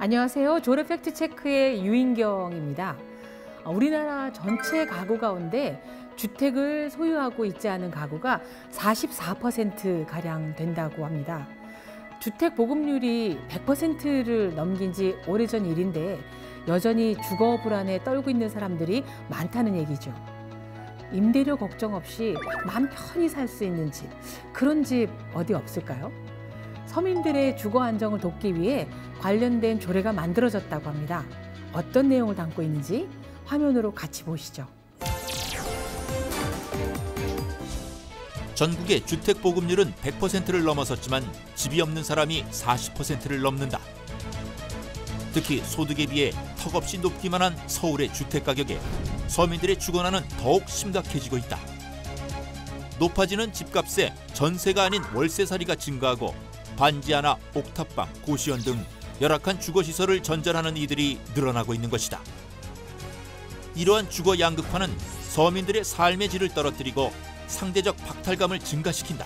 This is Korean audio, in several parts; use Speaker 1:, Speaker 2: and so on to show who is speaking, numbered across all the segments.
Speaker 1: 안녕하세요. 조례 팩트체크의 유인경입니다. 우리나라 전체 가구 가운데 주택을 소유하고 있지 않은 가구가 44%가량 된다고 합니다. 주택 보급률이 100%를 넘긴 지 오래전 일인데 여전히 주거 불안에 떨고 있는 사람들이 많다는 얘기죠. 임대료 걱정 없이 마음 편히 살 수 있는 집, 그런 집 어디 없을까요? 서민들의 주거 안정을 돕기 위해 관련된 조례가 만들어졌다고 합니다. 어떤 내용을 담고 있는지 화면으로 같이 보시죠.
Speaker 2: 전국의 주택 보급률은 100%를 넘어섰지만 집이 없는 사람이 40%를 넘는다. 특히 소득에 비해 턱없이 높기만 한 서울의 주택 가격에 서민들의 주거난은 더욱 심각해지고 있다. 높아지는 집값에 전세가 아닌 월세살이가 증가하고 반지 하나, 옥탑방, 고시원 등 열악한 주거시설을 전전하는 이들이 늘어나고 있는 것이다. 이러한 주거 양극화는 서민들의 삶의 질을 떨어뜨리고 상대적 박탈감을 증가시킨다.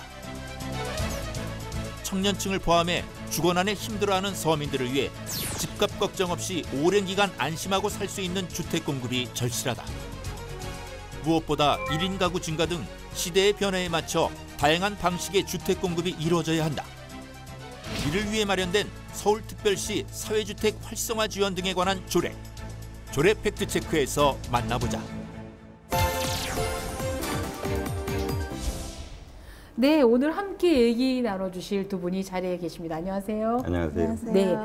Speaker 2: 청년층을 포함해 주거난에 힘들어하는 서민들을 위해 집값 걱정 없이 오랜 기간 안심하고 살 수 있는 주택 공급이 절실하다. 무엇보다 1인 가구 증가 등 시대의 변화에 맞춰 다양한 방식의 주택 공급이 이루어져야 한다. 이를 위해 마련된 서울특별시 사회주택 활성화 지원 등에 관한 조례 팩트체크에서 만나보자.
Speaker 1: 네, 오늘 함께 얘기 나눠주실 두 분이 자리에 계십니다. 안녕하세요.
Speaker 3: 안녕하세요.
Speaker 1: 네,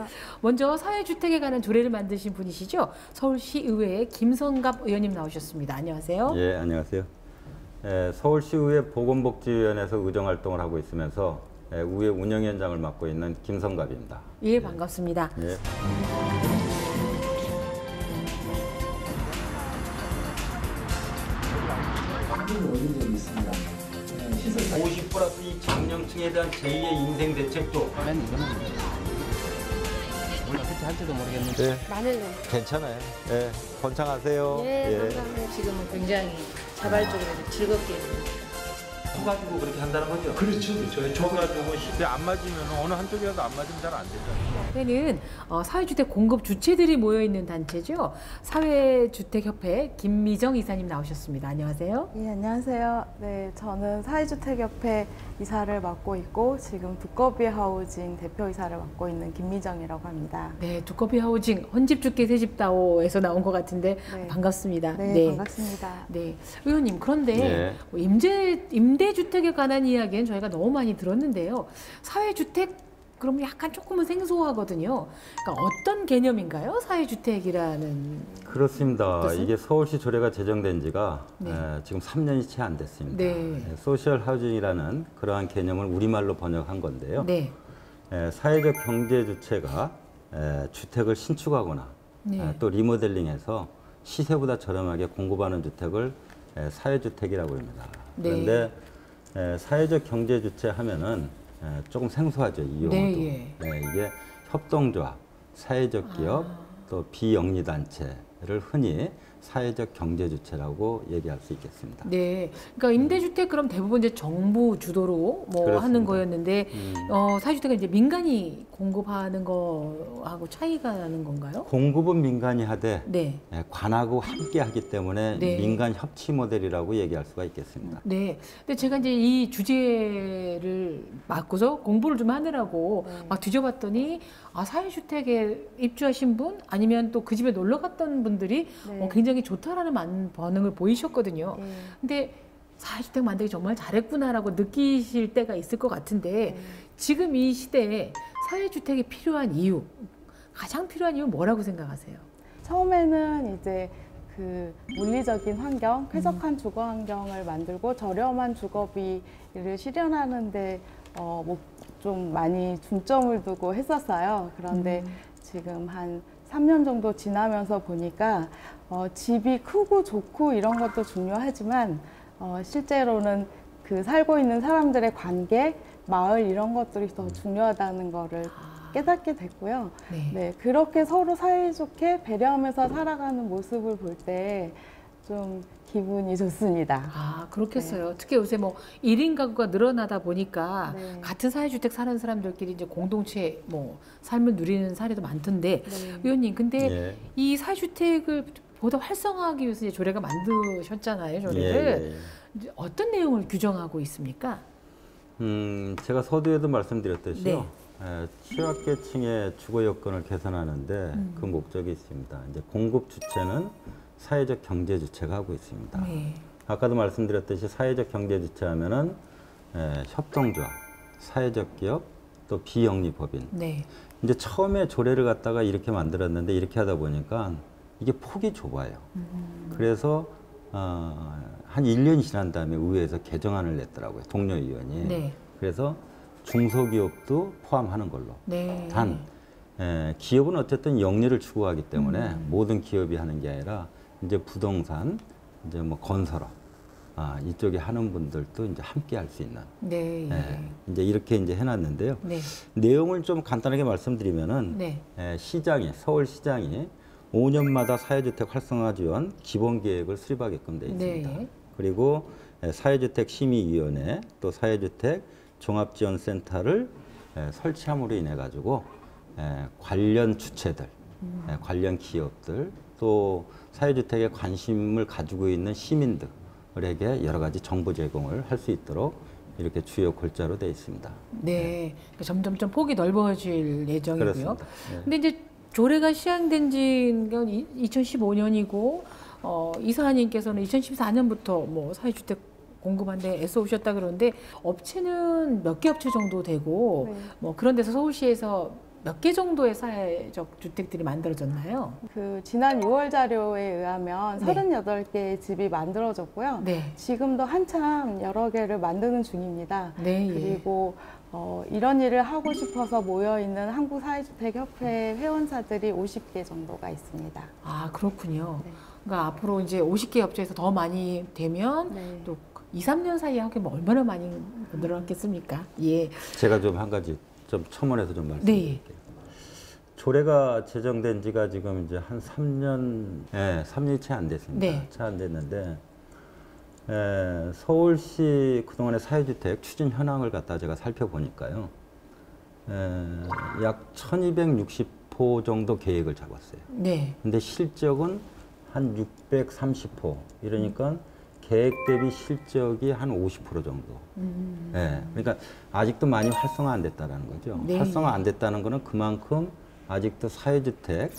Speaker 1: 먼저 사회주택에 관한 조례를 만드신 분이시죠. 서울시의회의 김성갑 의원님 나오셨습니다. 안녕하세요.
Speaker 3: 예, 안녕하세요. 서울시의회 보건복지위원회에서 의정활동을 하고 있으면서 의회 운영위원장을 맡고 있는 김성갑입니다.
Speaker 1: 예, 반갑습니다.
Speaker 3: 예. 50 플러스 이 장년층에 대한 제2의 인생 대책도
Speaker 4: 이거는 몰라 그렇게 할지도 모르겠는데
Speaker 3: 네. 괜찮아요. 예, 번창하세요.
Speaker 5: 예, 감사합니다. 지금은 굉장히 자발적으로 즐겁게
Speaker 3: 가지고 그렇게 한다는 거죠?
Speaker 6: 그렇죠. 저 가지고 시대 안 맞으면 어느 한쪽이라도 안 맞으면 잘 안 되잖아요.
Speaker 1: 옆에는 사회주택 공급 주체들이 모여있는 단체죠. 사회주택협회 김미정 이사님 나오셨습니다. 안녕하세요.
Speaker 5: 예, 안녕하세요. 네, 저는 사회주택협회 이사를 맡고 있고 지금 두꺼비 하우징 대표이사를 맡고 있는 김미정이라고 합니다.
Speaker 1: 네, 두꺼비 하우징 헌집주께 새집다오에서 나온 것 같은데
Speaker 5: 네.
Speaker 1: 반갑습니다.
Speaker 5: 네, 반갑습니다.
Speaker 1: 네, 의원님 그런데
Speaker 3: 네.
Speaker 1: 임대주택에 관한 이야기는 저희가 너무 많이 들었는데요. 사회주택 그러면 약간 조금은 생소하거든요. 그러니까 어떤 개념인가요? 사회주택이라는.
Speaker 3: 그렇습니다.
Speaker 1: 뜻은?
Speaker 3: 이게 서울시 조례가 제정된 지가
Speaker 1: 네.
Speaker 3: 지금 3년이 채 안 됐습니다.
Speaker 1: 네.
Speaker 3: 소셜 하우징이라는 그러한 개념을 우리말로 번역한 건데요.
Speaker 1: 네.
Speaker 3: 사회적 경제 주체가 주택을 신축하거나
Speaker 1: 네.
Speaker 3: 또 리모델링해서 시세보다 저렴하게 공급하는 주택을 사회주택이라고 합니다.
Speaker 1: 네.
Speaker 3: 그런데 사회적 경제 주체 하면은 조금 생소하죠, 이 용어도.
Speaker 1: 네, 예.
Speaker 3: 이게 협동조합, 사회적 기업, 또 비영리단체를 흔히 사회적 경제주체라고 얘기할 수 있겠습니다.
Speaker 1: 네, 그러니까 임대주택 그럼 대부분 이제 정부 주도로 뭐
Speaker 3: 그렇습니다.
Speaker 1: 하는 거였는데 사회주택은 이제 민간이 공급하는 거하고 차이가 나는 건가요?
Speaker 3: 공급은 민간이 하되
Speaker 1: 네.
Speaker 3: 관하고 함께 하기 때문에
Speaker 1: 네.
Speaker 3: 민간 협치 모델이라고 얘기할 수가 있겠습니다.
Speaker 1: 네. 근데 제가 이제 이 주제를 맡고서 공부를 좀 하느라고 막 뒤져봤더니 사회주택에 입주하신 분 아니면 또 그 집에 놀러 갔던 분들이
Speaker 5: 네.
Speaker 1: 굉장히 좋다라는 많은 반응을 보이셨거든요.
Speaker 5: 네.
Speaker 1: 근데 사회주택 만들기 정말 잘했구나라고 느끼실 때가 있을 것 같은데 지금 이 시대에 사회주택이 필요한 이유, 가장 필요한 이유는 뭐라고 생각하세요?
Speaker 5: 처음에는 이제 그 물리적인 환경, 쾌적한 주거 환경을 만들고 저렴한 주거비를 실현하는데 뭐 좀 많이 중점을 두고 했었어요. 그런데 지금 한 3년 정도 지나면서 보니까 집이 크고 좋고 이런 것도 중요하지만 실제로는 그 살고 있는 사람들의 관계, 마을 이런 것들이 더 중요하다는 거를 깨닫게 됐고요.
Speaker 1: 네.
Speaker 5: 네, 그렇게 서로 사이좋게 배려하면서 살아가는 모습을 볼 때 좀 기분이 좋습니다.
Speaker 1: 아, 그렇겠어요. 특히 요새 뭐 1인 가구가 늘어나다 보니까
Speaker 5: 네.
Speaker 1: 같은 사회주택 사는 사람들끼리 이제 공동체 뭐 삶을 누리는 사례도 많던데
Speaker 5: 네.
Speaker 1: 의원님, 근데
Speaker 3: 예.
Speaker 1: 이 사회주택을 보다 활성화하기 위해서 이제 조례가 만드셨잖아요, 조례를. 이제 어떤 내용을 규정하고 있습니까?
Speaker 3: 제가 서두에도 말씀드렸듯이요.
Speaker 1: 네.
Speaker 3: 취약계층의 주거 여건을 개선하는데 그 목적이 있습니다. 이제 공급 주체는 사회적 경제 주체가 하고 있습니다.
Speaker 1: 네.
Speaker 3: 아까도 말씀드렸듯이 사회적 경제 주체하면은 협동조합, 사회적 기업, 또 비영리 법인.
Speaker 1: 네.
Speaker 3: 이제 처음에 조례를 갖다가 이렇게 만들었는데 이렇게 하다 보니까 이게 폭이 좁아요. 그래서 한 1년이 지난 다음에 의회에서 개정안을 냈더라고요. 동료 의원이.
Speaker 1: 네.
Speaker 3: 그래서 중소기업도 포함하는 걸로.
Speaker 1: 네.
Speaker 3: 단 기업은 어쨌든 영리를 추구하기 때문에 모든 기업이 하는 게 아니라 이제 부동산, 이제 뭐 건설업 이쪽에 하는 분들도 이제 함께 할 수 있는.
Speaker 1: 네.
Speaker 3: 이제 이렇게 이제 해놨는데요.
Speaker 1: 네.
Speaker 3: 내용을 좀 간단하게 말씀드리면은
Speaker 1: 네.
Speaker 3: 서울시장이 5년마다 사회주택 활성화 지원 기본 계획을 수립하게끔 되어 있습니다.
Speaker 1: 네.
Speaker 3: 그리고 사회주택 심의위원회 또 사회주택 종합지원센터를 설치함으로 인해 가지고 관련 주체들, 관련 기업들 또 사회주택에 관심을 가지고 있는 시민들에게 여러 가지 정보 제공을 할 수 있도록 이렇게 주요 골자로 되어 있습니다.
Speaker 1: 네. 그러니까 점점 폭이 넓어질 예정이고요.
Speaker 3: 그렇습니다. 네.
Speaker 1: 근데 이제 조례가 시행된 지가 2015년이고 이사님께서는 2014년부터 뭐 사회주택 공급하는데 애써 오셨다 그러는데 업체는 몇 개 업체 정도 되고
Speaker 5: 네.
Speaker 1: 뭐 그런 데서 서울시에서 몇 개 정도의 사회적 주택들이 만들어졌나요?
Speaker 5: 그 지난 6월 자료에 의하면
Speaker 1: 네.
Speaker 5: 38개의 집이 만들어졌고요.
Speaker 1: 네.
Speaker 5: 지금도 한참 여러 개를 만드는 중입니다.
Speaker 1: 네.
Speaker 5: 그리고 이런 일을 하고 싶어서 모여있는 한국사회주택협회 회원사들이 50개 정도가 있습니다.
Speaker 1: 아, 그렇군요.
Speaker 5: 네.
Speaker 1: 그러니까 앞으로 이제 50개 업체에서 더 많이 되면
Speaker 5: 네.
Speaker 1: 또 2, 3년 사이에 하게 뭐 얼마나 많이 늘어났겠습니까? 예.
Speaker 3: 제가 좀 한 가지 좀 첨언해서 좀
Speaker 1: 네.
Speaker 3: 말씀드릴게요. 조례가 제정된 지가 지금 이제 한 3년이 채 안 됐습니다.
Speaker 1: 네.
Speaker 3: 채 안 됐는데 서울시 그동안의 사회주택 추진 현황을 갖다 제가 살펴보니까요. 약 1260호 정도 계획을 잡았어요.
Speaker 1: 네.
Speaker 3: 근데 실적은 한 630호. 이러니까 계획 대비 실적이 한 50% 정도. 그러니까 아직도 많이 활성화 안 됐다는 거죠.
Speaker 1: 네.
Speaker 3: 활성화 안 됐다는 거는 그만큼 아직도 사회주택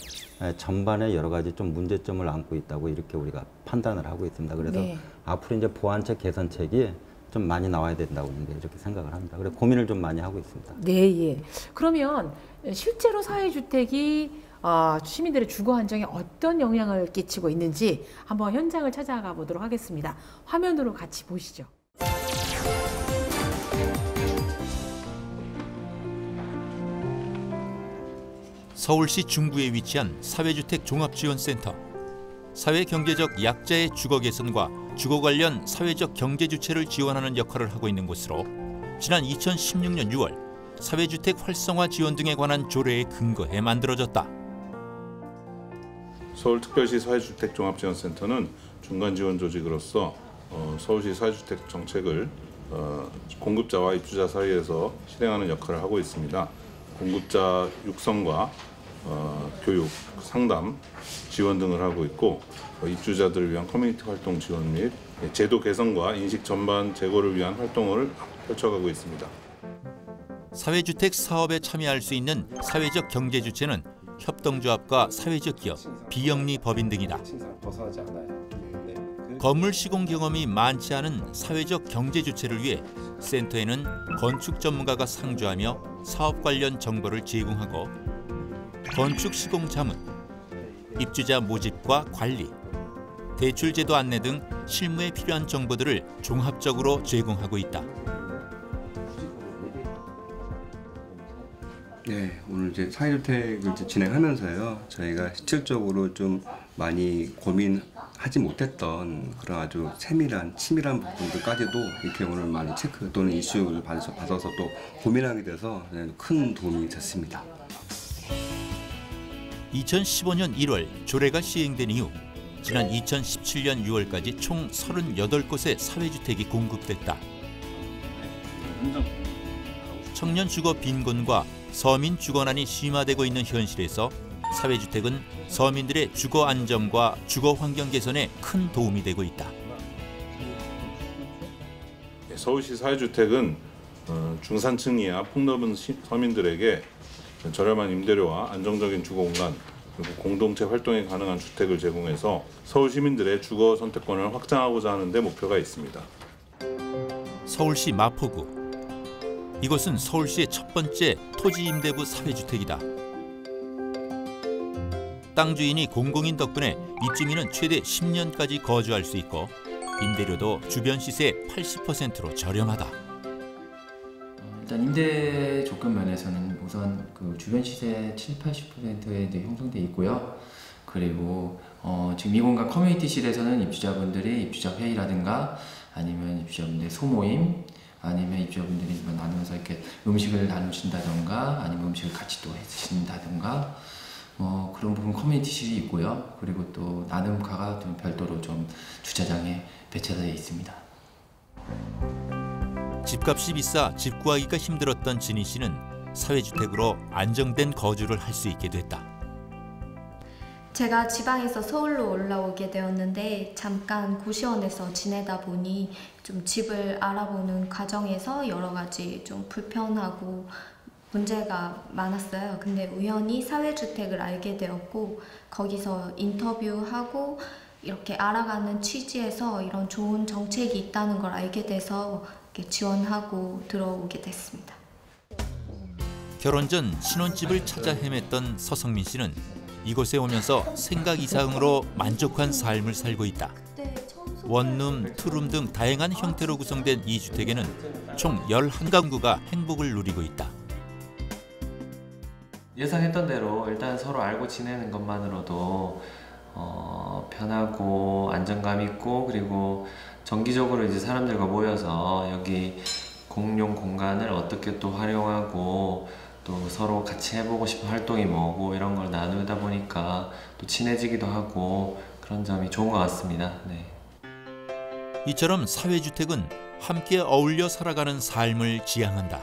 Speaker 3: 전반에 여러 가지 좀 문제점을 안고 있다고 이렇게 우리가 판단을 하고 있습니다. 그래서
Speaker 1: 네.
Speaker 3: 앞으로 이제 보완책 개선책이 좀 많이 나와야 된다고 이렇게 생각을 합니다. 그래서 고민을 좀 많이 하고 있습니다.
Speaker 1: 네, 예. 그러면 실제로 사회주택이 시민들의 주거 안정에 어떤 영향을 끼치고 있는지 한번 현장을 찾아가 보도록 하겠습니다. 화면으로 같이 보시죠.
Speaker 2: 서울시 중구에 위치한 사회주택 종합지원센터. 사회경제적 약자의 주거 개선과 주거 관련 사회적 경제 주체를 지원하는 역할을 하고 있는 곳으로 지난 2016년 6월 사회주택 활성화 지원 등에 관한 조례에 근거해 만들어졌다.
Speaker 7: 서울특별시 사회주택 종합지원센터는 중간 지원 조직으로서 서울시 사회주택 정책을 공급자와 입주자 사이에서 실행하는 역할을 하고 있습니다. 공급자 육성과 교육, 상담, 지원 등을 하고 있고 입주자들을 위한 커뮤니티 활동 지원 및 제도 개선과 인식 전반 제고를 위한 활동을 펼쳐가고 있습니다.
Speaker 2: 사회주택 사업에 참여할 수 있는 사회적 경제 주체는 협동조합과 사회적 기업, 비영리 법인 등이다. 건물 시공 경험이 많지 않은 사회적 경제 주체를 위해 센터에는 건축 전문가가 상주하며 사업 관련 정보를 제공하고 건축 시공 자문, 입주자 모집과 관리, 대출 제도 안내 등 실무에 필요한 정보들을 종합적으로 제공하고 있다.
Speaker 8: 네, 오늘 이제 사회주택을 진행하면서요, 저희가 실질적으로 좀 많이 고민하지 못했던 그런 아주 치밀한 부분들까지도 이렇게 오늘 많이 체크 또는 이슈를 받아서 또 고민하게 돼서 큰 도움이 됐습니다.
Speaker 2: 2015년 1월 조례가 시행된 이후 지난 2017년 6월까지 총 38곳의 사회주택이 공급됐다. 청년 주거 빈곤과 서민 주거난이 심화되고 있는 현실에서 사회주택은 서민들의 주거 안정과 주거 환경 개선에 큰 도움이 되고 있다.
Speaker 7: 서울시 사회주택은 중산층 이하 폭넓은 서민들에게 저렴한 임대료와 안정적인 주거 공간, 그리고 공동체 활동이 가능한 주택을 제공해서 서울 시민들의 주거 선택권을 확장하고자 하는 데 목표가 있습니다.
Speaker 2: 서울시 마포구. 이곳은 서울시의 첫 번째 토지 임대부 사회주택이다. 땅 주인이 공공인 덕분에 입주민은 최대 10년까지 거주할 수 있고 임대료도 주변 시세의 80%로 저렴하다.
Speaker 9: 일단 임대 조건 면에서는 우선 그 주변 시세 70-80%에 이제 형성돼 있고요. 그리고 지금 이 공간 커뮤니티실에서는 입주자분들이 입주자 회의라든가 아니면 입주자분들의 소모임 아니면 입주자분들이 나누면서 이렇게 음식을 나누신다던가 아니면 음식을 같이 또 해주신다던가 그런 부분 커뮤니티실이 있고요. 그리고 또 나눔카가 좀 별도로 좀 주차장에 배치되어 있습니다.
Speaker 2: 집값이 비싸 집 구하기가 힘들었던 진희 씨는 사회주택으로 안정된 거주를 할 수 있게 됐다.
Speaker 10: 제가 지방에서 서울로 올라오게 되었는데 잠깐 고시원에서 지내다 보니 좀 집을 알아보는 과정에서 여러 가지 좀 불편하고 문제가 많았어요. 근데 우연히 사회주택을 알게 되었고 거기서 인터뷰하고 이렇게 알아가는 취지에서 이런 좋은 정책이 있다는 걸 알게 돼서 이렇게 지원하고 들어오게 됐습니다.
Speaker 2: 결혼 전 신혼집을 찾아 헤맸던 서성민 씨는 이곳에 오면서 생각 이상으로 만족한 삶을 살고 있다. 원룸, 투룸 등 다양한 형태로 구성된 이 주택에는 총 11가구가 행복을 누리고 있다.
Speaker 11: 예상했던 대로 일단 서로 알고 지내는 것만으로도 편하고 안정감 있고 그리고 정기적으로 이제 사람들과 모여서 여기 공용 공간을 어떻게 또 활용하고 또 서로 같이 해보고 싶은 활동이 뭐고 이런 걸 나누다 보니까 또 친해지기도 하고 그런 점이 좋은 것 같습니다. 네.
Speaker 2: 이처럼 사회주택은 함께 어울려 살아가는 삶을 지향한다.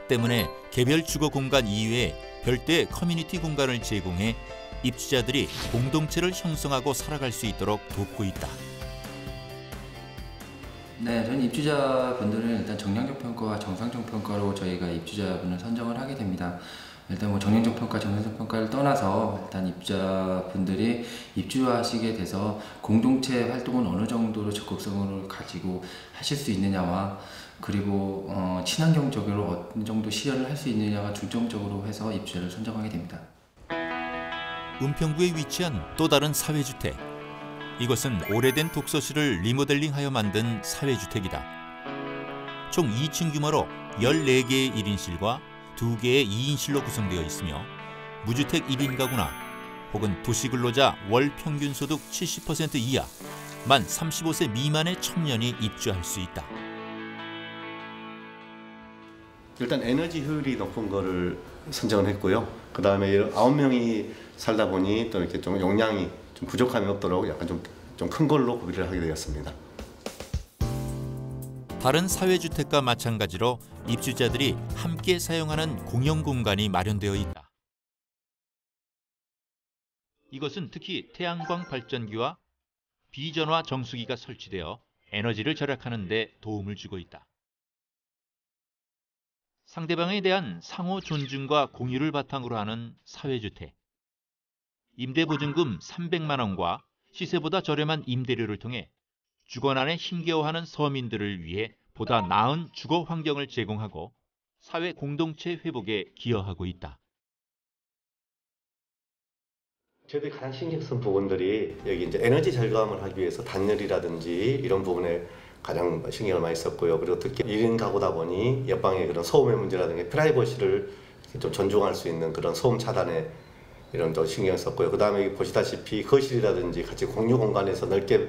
Speaker 2: 때문에 개별 주거 공간 이외에 별도의 커뮤니티 공간을 제공해 입주자들이 공동체를 형성하고 살아갈 수 있도록 돕고 있다.
Speaker 9: 네, 저는 입주자분들은 일단 정량적 평가와 정상적 평가로 저희가 입주자분을 선정을 하게 됩니다. 일단 뭐 정량적 평가, 정상적 평가를 떠나서 일단 입주자분들이 입주하시게 돼서 공동체 활동은 어느 정도로 적극성을 가지고 하실 수 있느냐와 그리고 친환경적으로 어느 정도 실현을 할 수 있느냐가 중점적으로 해서 입주자를 선정하게 됩니다.
Speaker 2: 은평구에 위치한 또 다른 사회주택. 이곳은 오래된 독서실을 리모델링하여 만든 사회주택이다. 총 2층 규모로 14개의 1인실과 2개의 2인실로 구성되어 있으며 무주택 1인 가구나 혹은 도시근로자 월 평균 소득 70% 이하, 만 35세 미만의 청년이 입주할 수 있다.
Speaker 12: 일단 에너지 효율이 높은 거를 선정을 했고요. 그 다음에 9명이 살다 보니 또 이렇게 좀 용량이 좀 부족함이 없도록 약간 좀 큰 걸로 구비를 하게 되었습니다.
Speaker 2: 다른 사회주택과 마찬가지로 입주자들이 함께 사용하는 공용 공간이 마련되어 있다. 이것은 특히 태양광 발전기와 비전화 정수기가 설치되어 에너지를 절약하는 데 도움을 주고 있다. 상대방에 대한 상호 존중과 공유를 바탕으로 하는 사회주택. 임대보증금 300만 원과 시세보다 저렴한 임대료를 통해 주거난에 힘겨워하는 서민들을 위해 보다 나은 주거 환경을 제공하고 사회 공동체 회복에 기여하고 있다.
Speaker 12: 저희들이 가장 신경 쓴 부분들이 여기 이제 에너지 절감을 하기 위해서 단열이라든지 이런 부분에 가장 신경을 많이 썼고요. 그리고 특히 1인 가구다 보니 옆방의 그런 소음의 문제라든지 프라이버시를 좀 존중할 수 있는 그런 소음 차단에 이런 또 신경을 썼고요. 그 다음에 보시다시피 거실이라든지 같이 공유 공간에서 넓게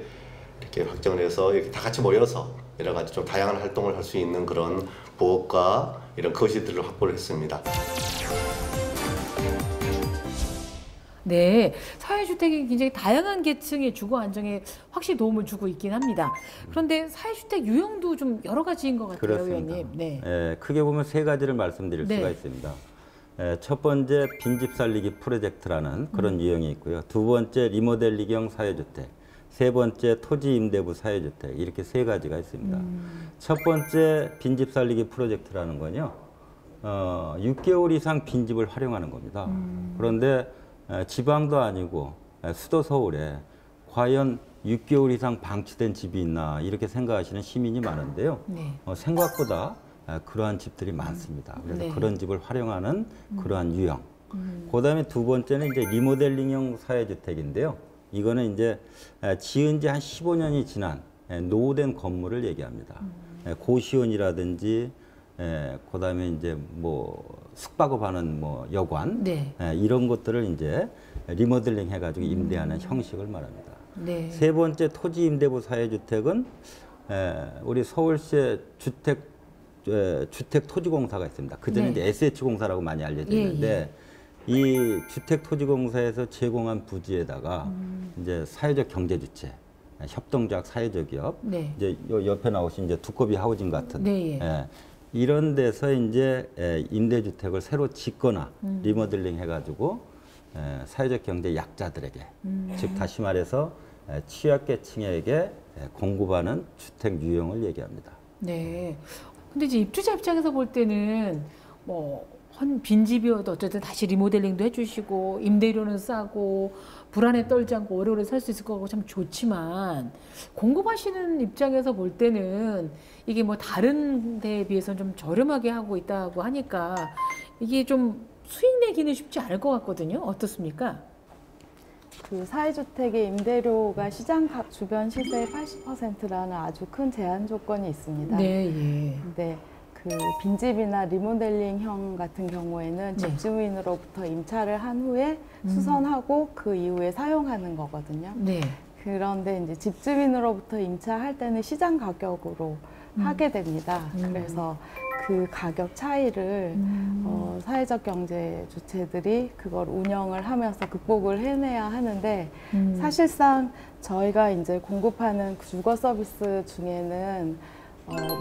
Speaker 12: 이렇게 확정을 해서 이렇게 다 같이 모여서 여러 가지 좀 다양한 활동을 할 수 있는 그런 부엌과 이런 거실들을 확보를 했습니다.
Speaker 1: 네, 사회주택이 굉장히 다양한 계층의 주거 안정에 확실히 도움을 주고 있긴 합니다. 그런데 사회주택 유형도 좀 여러 가지인 것 같아요,
Speaker 3: 그렇습니다.
Speaker 1: 의원님. 네.
Speaker 3: 크게 보면 세 가지를 말씀드릴 수가 있습니다. 첫 번째 빈집 살리기 프로젝트라는 그런 유형이 있고요. 두 번째 리모델링형 사회주택, 세 번째 토지 임대부 사회주택, 이렇게 세 가지가 있습니다. 첫 번째 빈집 살리기 프로젝트라는 건요, 6개월 이상 빈집을 활용하는 겁니다. 그런데 지방도 아니고 수도 서울에 과연 6개월 이상 방치된 집이 있나 이렇게 생각하시는 시민이 많은데요. 생각보다 그러한 집들이 많습니다. 그래서 그런 집을 활용하는 그러한 유형. 그다음에 두 번째는 이제 리모델링형 사회주택인데요. 이거는 이제 지은 지 한 15년이 지난 노후된 건물을 얘기합니다. 고시원이라든지 그다음에 이제 뭐 숙박업하는 뭐 여관 이런 것들을 이제 리모델링 해가지고 임대하는 형식을 말합니다. 세 번째 토지 임대부 사회주택은 우리 서울시의 주택토지공사가 있습니다. 그전에 이제 SH공사라고 많이 알려져 있는데 이 주택토지공사에서 제공한 부지에다가 이제 사회적 경제주체, 협동조합, 사회적기업, 이제 요 옆에 나오신 이제 두꺼비 하우징 같은 이런 데서 이제 임대주택을 새로 짓거나 리모델링 해가지고 사회적 경제 약자들에게, 즉 다시 말해서 취약계층에게 공급하는 주택 유형을 얘기합니다.
Speaker 1: 네. 근데 이제 입주자 입장에서 볼 때는 뭐 빈집이어도 어쨌든 다시 리모델링도 해주시고 임대료는 싸고 불안에 떨지 않고 오래오래 살 수 있을 것 같고 참 좋지만 공급하시는 입장에서 볼 때는 이게 뭐 다른 데에 비해서는 좀 저렴하게 하고 있다고 하니까 이게 좀 수익 내기는 쉽지 않을 것 같거든요. 어떻습니까?
Speaker 5: 그 사회주택의 임대료가 시장값 주변 시세의 80%라는 아주 큰 제한 조건이 있습니다. 근데 그 빈집이나 리모델링형 같은 경우에는 집주인으로부터 임차를 한 후에 수선하고 그 이후에 사용하는 거거든요. 그런데 이제 집주인으로부터 임차할 때는 시장 가격으로 하게 됩니다. 그래서 그 가격 차이를 사회적 경제 주체들이 그걸 운영을 하면서 극복을 해내야 하는데 사실상 저희가 이제 공급하는 주거 서비스 중에는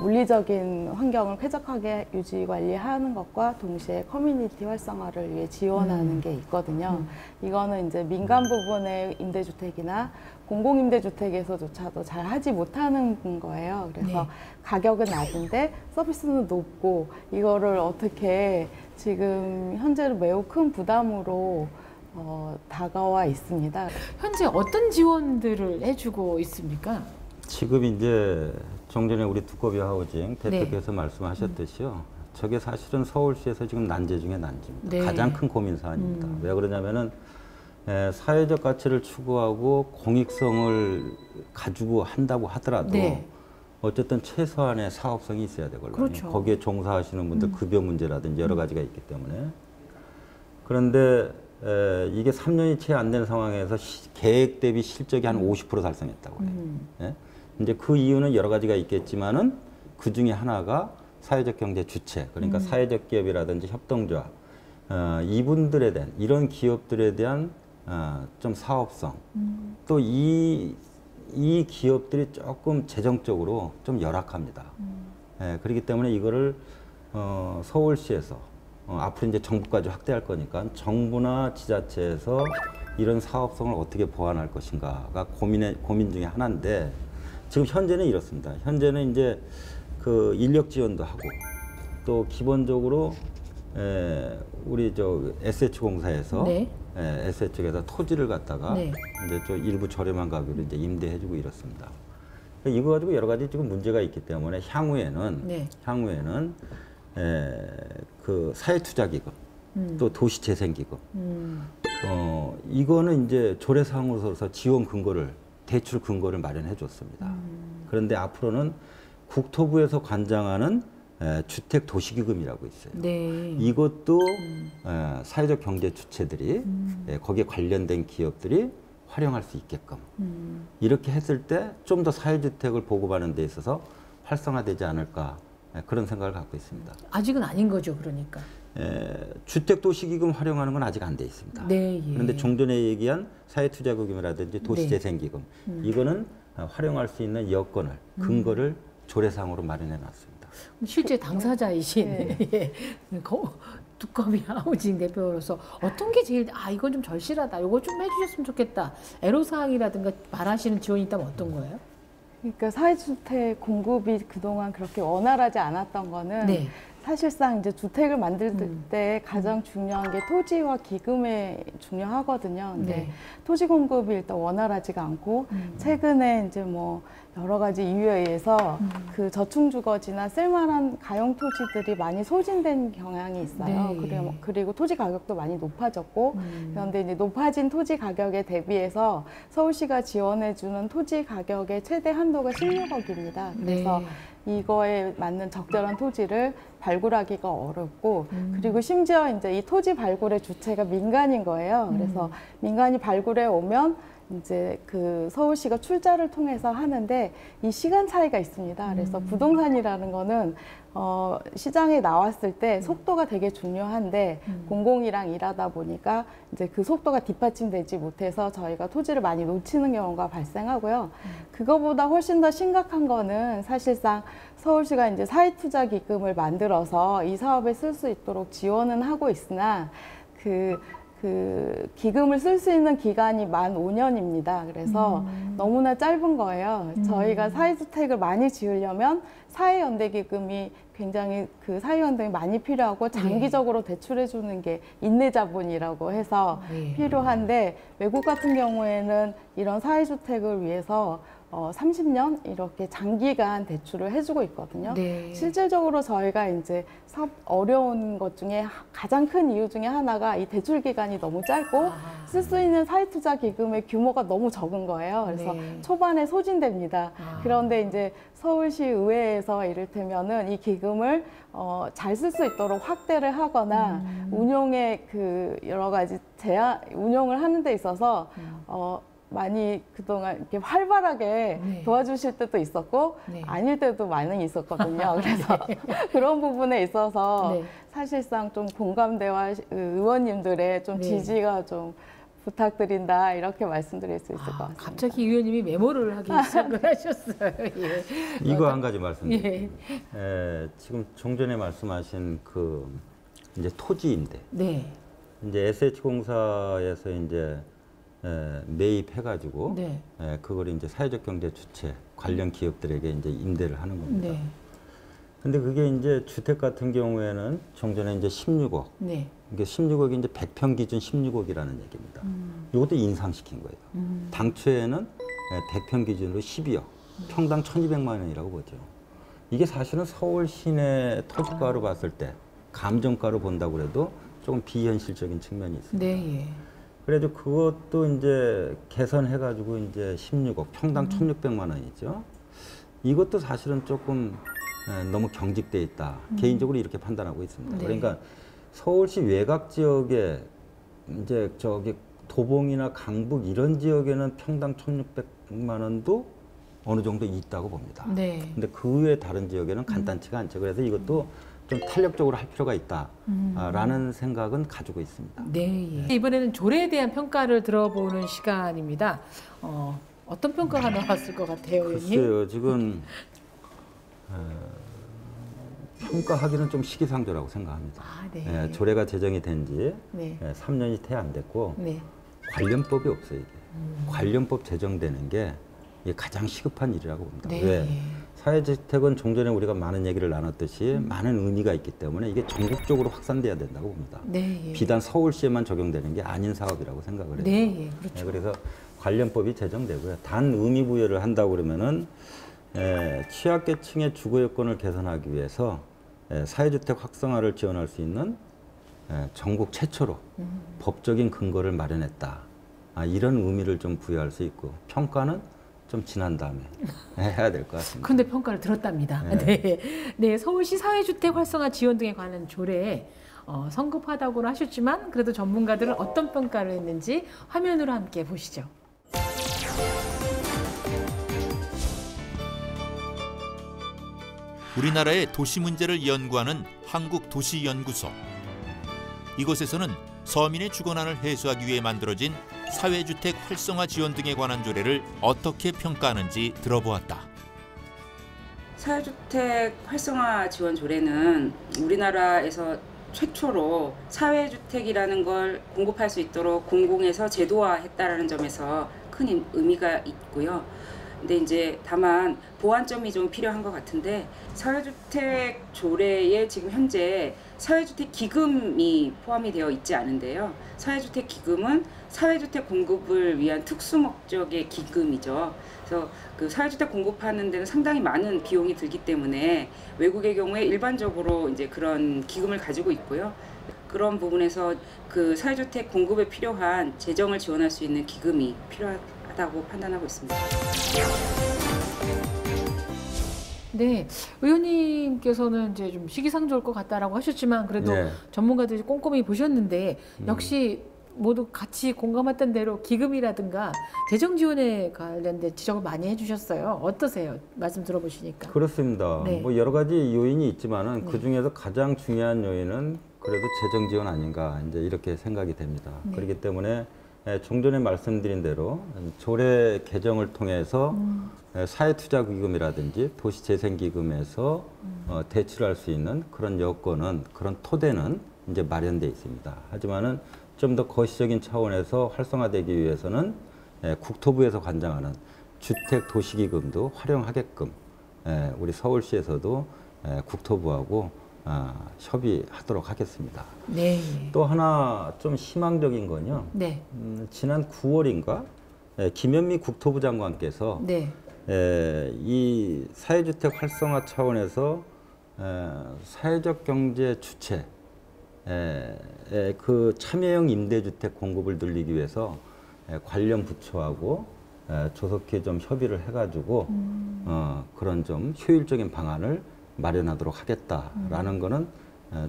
Speaker 5: 물리적인 환경을 쾌적하게 유지 관리하는 것과 동시에 커뮤니티 활성화를 위해 지원하는 게 있거든요. 이거는 이제 민간 부분의 임대주택이나 공공임대주택에서조차도 잘 하지 못하는 거예요. 그래서 가격은 낮은데 서비스는 높고 이거를 어떻게 지금 현재로 매우 큰 부담으로 다가와 있습니다.
Speaker 1: 현재 어떤 지원들을 해주고 있습니까?
Speaker 3: 지금 이제 좀 전에 우리 두꺼비 하우징 대표께서 말씀하셨듯이요. 저게 사실은 서울시에서 지금 난제 중에 난제입니다. 가장 큰 고민 사안입니다. 왜 그러냐면은 사회적 가치를 추구하고 공익성을 가지고 한다고 하더라도 어쨌든 최소한의 사업성이 있어야 되거든요. 거기에 종사하시는 분들 급여 문제라든지 여러 가지가 있기 때문에. 그런데 이게 3년이 채 안 된 상황에서 계획 대비 실적이 한 50% 달성했다고 해요. 이제 그 이유는 여러 가지가 있겠지만은 그 중에 하나가 사회적 경제 주체, 그러니까 사회적 기업이라든지 협동조합, 이분들에 대한 이런 기업들에 대한 좀 사업성, 또 이 기업들이 조금 재정적으로 좀 열악합니다. 그렇기 때문에 이거를 서울시에서 앞으로 이제 정부까지 확대할 거니까 정부나 지자체에서 이런 사업성을 어떻게 보완할 것인가가 고민 중에 하나인데 지금 현재는 이렇습니다. 현재는 이제 그 인력 지원도 하고 또 기본적으로 우리 저 SH공사에서 SH에서 토지를 갖다가 이제 좀 일부 저렴한 가격으로 이제 임대해주고 이렇습니다. 이거 가지고 여러 가지 지금 문제가 있기 때문에 향후에는 그 사회투자기금 또 도시재생기금 이거는 이제 조례사항으로서 지원 근거를 대출 근거를 마련해 줬습니다. 그런데 앞으로는 국토부에서 관장하는 주택도시기금이라고 있어요. 이것도 사회적 경제 주체들이 거기에 관련된 기업들이 활용할 수 있게끔 이렇게 했을 때 좀 더 사회주택을 보급하는 데 있어서 활성화되지 않을까 그런 생각을 갖고 있습니다.
Speaker 1: 아직은 아닌 거죠, 그러니까.
Speaker 3: 주택도시기금 활용하는 건 아직 안 돼 있습니다.
Speaker 1: 네, 예.
Speaker 3: 그런데 좀 전에 얘기한 사회투자기금이라든지 도시재생기금 이거는 활용할 수 있는 여건을 근거를 조례상으로 마련해 놨습니다.
Speaker 1: 실제 당사자이신 예. 두꺼비 하우징 대표로서 어떤 게 제일 이건 좀 절실하다, 이거 좀 해주셨으면 좋겠다, 애로사항이라든가 바라시는 지원이 있다면 어떤 거예요?
Speaker 5: 그러니까 사회주택 공급이 그동안 그렇게 원활하지 않았던 거는 사실상 이제 주택을 만들 때 가장 중요한 게 토지와 기금에 중요하거든요. 근데 토지 공급이 일단 원활하지가 않고 최근에 이제 뭐 여러 가지 이유에 의해서 그 저층주거지나 쓸만한 가용 토지들이 많이 소진된 경향이 있어요. 그리고 토지 가격도 많이 높아졌고 그런데 이제 높아진 토지 가격에 대비해서 서울시가 지원해주는 토지 가격의 최대 한도가 16억입니다. 그래서 이거에 맞는 적절한 토지를 발굴하기가 어렵고 그리고 심지어 이제 이 토지 발굴의 주체가 민간인 거예요. 그래서 민간이 발굴해 오면 이제 그 서울시가 출자를 통해서 하는데 이 시간 차이가 있습니다. 그래서 부동산이라는 거는 시장에 나왔을 때 속도가 되게 중요한데 공공이랑 일하다 보니까 이제 그 속도가 뒷받침되지 못해서 저희가 토지를 많이 놓치는 경우가 발생하고요. 그거보다 훨씬 더 심각한 거는 사실상 서울시가 이제 사회투자기금을 만들어서 이 사업에 쓸 수 있도록 지원은 하고 있으나 그 기금을 쓸 수 있는 기간이 만 5년입니다. 그래서 너무나 짧은 거예요. 저희가 사회주택을 많이 지으려면 사회연대기금이 굉장히 그 사회연대가 많이 필요하고 장기적으로 대출해 주는 게 인내자본이라고 해서 필요한데 외국 같은 경우에는 이런 사회주택을 위해서 30년 이렇게 장기간 대출을 해주고 있거든요. 실질적으로 저희가 이제 어려운 것 중에 가장 큰 이유 중에 하나가 이 대출 기간이 너무 짧고 쓸 수 있는 사회투자 기금의 규모가 너무 적은 거예요. 그래서 초반에 소진됩니다. 그런데 이제 서울시 의회에서 이를테면은 이 기금을 잘 쓸 수 있도록 확대를 하거나 운용의 그 여러 가지 운용을 하는 데 있어서 많이 그동안 이렇게 활발하게 도와주실 때도 있었고 아닐 때도 많이 있었거든요. 그래서 그런 부분에 있어서 사실상 좀 공감대와 의원님들의 좀 지지가 좀 부탁드린다 이렇게 말씀드릴 수 있을 것 같습니다.
Speaker 1: 갑자기 의원님이 메모를 하기 시작을 하셨어요.
Speaker 3: 이거 한 가지 말씀드릴게요. 지금 종전에 말씀하신 그 이제 토지인데 이제 SH공사에서 이제 매입해가지고 그걸 이제 사회적 경제 주체 관련 기업들에게 이제 임대를 하는 겁니다. 근데 그게 이제 주택 같은 경우에는 종전에 이제 16억. 이게 16억이 이제 100평 기준 16억이라는 얘기입니다. 이것도 인상시킨 거예요. 당초에는 100평 기준으로 12억, 평당 1,200만 원이라고 보죠. 이게 사실은 서울 시내 토지가로 봤을 때 감정가로 본다고 해도 조금 비현실적인 측면이 있습니다. 그래도 그것도 이제 개선해가지고 이제 16억, 평당 1,600만 원이죠. 이것도 사실은 조금 너무 경직돼 있다. 개인적으로 이렇게 판단하고 있습니다. 그러니까 서울시 외곽 지역에 이제 저기 도봉이나 강북 이런 지역에는 평당 1,600만 원도 어느 정도 있다고 봅니다. 근데 그 외 다른 지역에는 간단치가 않죠. 그래서 이것도 좀 탄력적으로 할 필요가 있다라는 생각은 가지고 있습니다.
Speaker 1: 이번에는 조례에 대한 평가를 들어보는 시간입니다. 어떤 평가가 나왔을 것 같아요, 의원님?
Speaker 3: 글쎄요, 지금 평가하기는 좀 시기상조라고 생각합니다. 조례가 제정이 된 지 3년이 채 안 됐고 관련법이 없어요. 이게. 관련법 제정되는 게 가장 시급한 일이라고 봅니다. 왜? 사회주택은 종전에 우리가 많은 얘기를 나눴듯이 많은 의미가 있기 때문에 이게 전국적으로 확산돼야 된다고 봅니다. 비단 서울시에만 적용되는 게 아닌 사업이라고 생각을 해요. 그래서 관련법이 제정되고요. 단 의미 부여를 한다고 그러면은 취약계층의 주거 여건을 개선하기 위해서 사회주택 확성화를 지원할 수 있는 전국 최초로 법적인 근거를 마련했다. 이런 의미를 좀 부여할 수 있고 평가는 좀 지난 다음에 해야 될 것 같습니다.
Speaker 1: 그런데 평가를 들었답니다. 서울시 사회주택 활성화 지원 등에 관한 조례에 성급하다고는 하셨지만 그래도 전문가들은 어떤 평가를 했는지 화면으로 함께 보시죠.
Speaker 2: 우리나라의 도시 문제를 연구하는 한국도시연구소. 이곳에서는 서민의 주거난을 해소하기 위해 만들어진 사회주택 활성화 지원 등에 관한 조례를 어떻게 평가하는지 들어보았다.
Speaker 13: 사회주택 활성화 지원 조례는 우리나라에서 최초로 사회주택이라는 걸 공급할 수 있도록 공공에서 제도화했다라는 점에서 큰 의미가 있고요. 근데 이제 다만 보완점이 좀 필요한 것 같은데, 사회주택 조례에 지금 현재 사회주택 기금이 포함이 되어 있지 않은데요. 사회주택 기금은 사회주택 공급을 위한 특수 목적의 기금이죠. 그래서 그 사회주택 공급하는 데는 상당히 많은 비용이 들기 때문에 외국의 경우에 일반적으로 이제 그런 기금을 가지고 있고요. 그런 부분에서 그 사회주택 공급에 필요한 재정을 지원할 수 있는 기금이 필요하다고 판단하고 있습니다.
Speaker 1: 네, 의원님께서는 이제 좀 시기상조일 것 같다라고 하셨지만 그래도
Speaker 3: 네.
Speaker 1: 전문가들이 꼼꼼히 보셨는데 역시 모두 같이 공감했던 대로 기금이라든가 재정 지원에 관련된 지적을 많이 해주셨어요. 어떠세요? 말씀 들어보시니까.
Speaker 3: 그렇습니다.
Speaker 1: 네.
Speaker 3: 뭐 여러 가지 요인이 있지만은 그 중에서 가장 중요한 요인은 그래도 재정 지원 아닌가 이제 이렇게 생각이 됩니다.
Speaker 1: 네.
Speaker 3: 그렇기 때문에 좀 전에 말씀드린 대로 조례 개정을 통해서 사회투자기금이라든지 도시재생기금에서 대출할 수 있는 그런 여건은, 그런 토대는 이제 마련돼 있습니다. 하지만은 좀 더 거시적인 차원에서 활성화되기 위해서는 국토부에서 관장하는 주택도시기금도 활용하게끔 우리 서울시에서도 국토부하고 협의하도록 하겠습니다.
Speaker 1: 네.
Speaker 3: 또 하나 좀 희망적인 건요.
Speaker 1: 네.
Speaker 3: 지난 9월인가 김현미 국토부 장관께서
Speaker 1: 네.
Speaker 3: 이 사회주택 활성화 차원에서 사회적 경제 주체 그 참여형 임대주택 공급을 늘리기 위해서 관련 부처하고 조속히 좀 협의를 해가지고 그런 좀 효율적인 방안을 마련하도록 하겠다라는 거는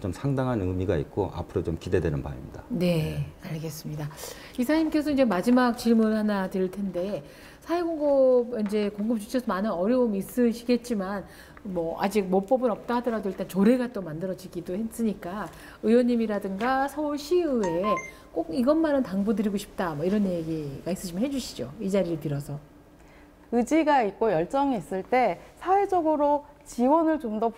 Speaker 3: 좀 상당한 의미가 있고 앞으로 좀 기대되는 바입니다.
Speaker 1: 네, 알겠습니다. 이사님께서 이제 마지막 질문 하나 드릴 텐데, 사회공급 이제 공급 주체에서 많은 어려움이 있으시겠지만 뭐 아직 모법은 없다 하더라도 일단 조례가 또 만들어지기도 했으니까 의원님이라든가 서울시의회에 꼭 이것만은 당부드리고 싶다 뭐 이런 얘기가 있으시면 해주시죠. 이 자리를 빌어서.
Speaker 5: 의지가 있고 열정이 있을 때 사회적으로 지원을 좀 더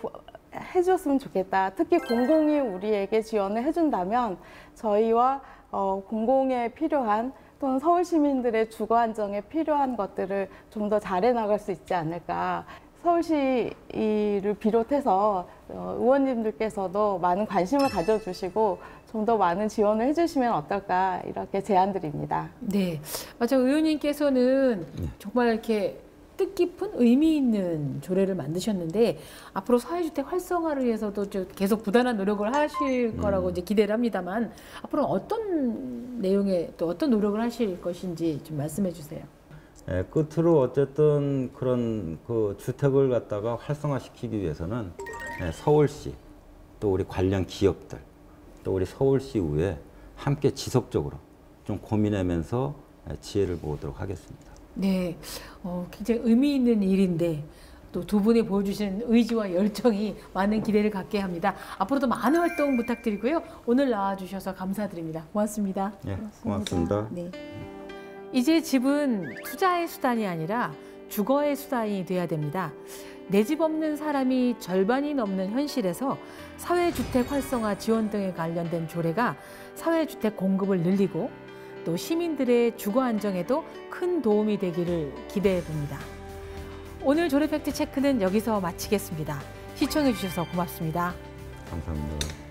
Speaker 5: 해줬으면 좋겠다. 특히 공공이 우리에게 지원을 해준다면 저희와 공공에 필요한 또는 서울 시민들의 주거 안정에 필요한 것들을 좀 더 잘해 나갈 수 있지 않을까. 서울시를 비롯해서 의원님들께서도 많은 관심을 가져주시고 좀 더 많은 지원을 해주시면 어떨까 이렇게 제안드립니다.
Speaker 1: 네, 맞아. 의원님께서는 정말 이렇게 뜻깊은 의미 있는 조례를 만드셨는데 앞으로 사회주택 활성화를 위해서도 계속 부단한 노력을 하실 거라고 이제 기대를 합니다만 앞으로 어떤 내용에 또 어떤 노력을 하실 것인지 좀 말씀해 주세요.
Speaker 3: 끝으로 어쨌든 그런 그 주택을 갖다가 활성화시키기 위해서는 서울시 또 우리 관련 기업들 또 우리 서울시의회 함께 지속적으로 좀 고민하면서 지혜를 모으도록 하겠습니다.
Speaker 1: 네, 굉장히 의미 있는 일인데 또 두 분이 보여주신 의지와 열정이 많은 기대를 갖게 합니다. 앞으로도 많은 활동 부탁드리고요. 오늘 나와주셔서 감사드립니다. 고맙습니다.
Speaker 3: 네, 고맙습니다.
Speaker 1: 네. 이제 집은 투자의 수단이 아니라 주거의 수단이 돼야 됩니다. 내 집 없는 사람이 절반이 넘는 현실에서 사회주택 활성화 지원 등에 관련된 조례가 사회주택 공급을 늘리고 또 시민들의 주거 안정에도 큰 도움이 되기를 기대해 봅니다. 오늘 조례 팩트 체크는 여기서 마치겠습니다. 시청해 주셔서 고맙습니다.
Speaker 3: 감사합니다.